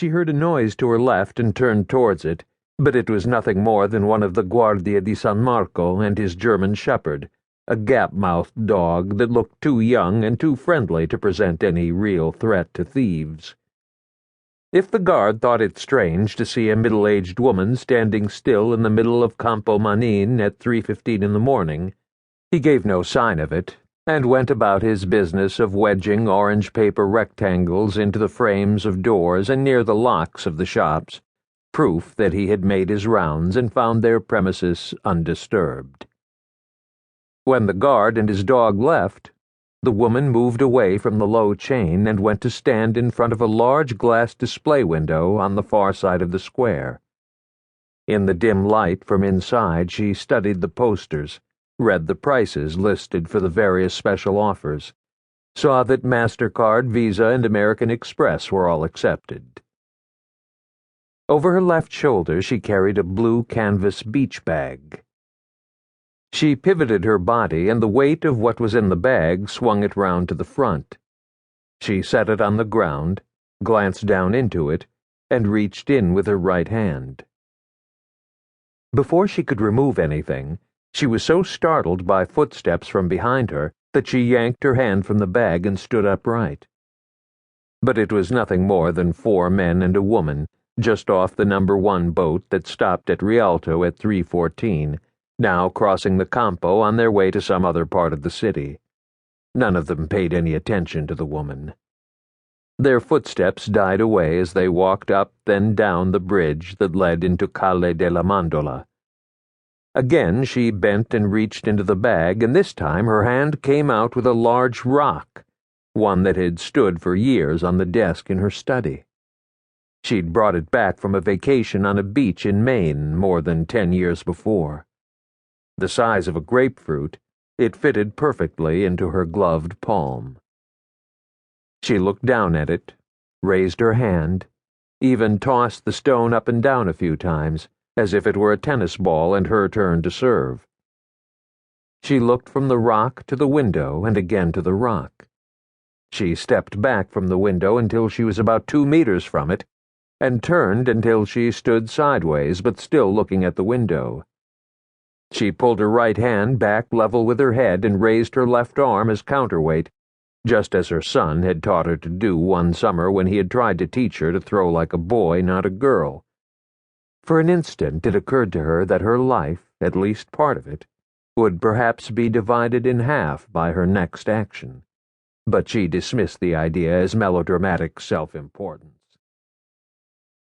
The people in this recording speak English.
She heard a noise to her left and turned towards it, but it was nothing more than one of the Guardia di San Marco and his German shepherd, a gap-mouthed dog that looked too young and too friendly to present any real threat to thieves. If the guard thought it strange to see a middle-aged woman standing still in the middle of Campo Manin at 3:15 in the morning, he gave no sign of it, and went about his business of wedging orange paper rectangles into the frames of doors and near the locks of the shops, proof that he had made his rounds and found their premises undisturbed. When the guard and his dog left, the woman moved away from the low chain and went to stand in front of a large glass display window on the far side of the square. In the dim light from inside, she studied the posters, read the prices listed for the various special offers, saw that MasterCard, Visa, and American Express were all accepted. Over her left shoulder she carried a blue canvas beach bag. She pivoted her body, and the weight of what was in the bag swung it round to the front. She set it on the ground, glanced down into it, and reached in with her right hand. Before she could remove anything, she was so startled by footsteps from behind her that she yanked her hand from the bag and stood upright. But it was nothing more than 4 men and a woman, just off the No. 1 boat that stopped at Rialto at 3:14, now crossing the Campo on their way to some other part of the city. None of them paid any attention to the woman. Their footsteps died away as they walked up, then down the bridge that led into Calle della Mandola. Again she bent and reached into the bag, and this time her hand came out with a large rock, one that had stood for years on the desk in her study. She'd brought it back from a vacation on a beach in Maine more than 10 years before. The size of a grapefruit, it fitted perfectly into her gloved palm. She looked down at it, raised her hand, even tossed the stone up and down a few times, as if it were a tennis ball and her turn to serve. She looked from the rock to the window and again to the rock. She stepped back from the window until she was about 2 meters from it, and turned until she stood sideways but still looking at the window. She pulled her right hand back level with her head and raised her left arm as counterweight, just as her son had taught her to do one summer when he had tried to teach her to throw like a boy, not a girl. For an instant it occurred to her that her life, at least part of it, would perhaps be divided in half by her next action, but she dismissed the idea as melodramatic self-importance.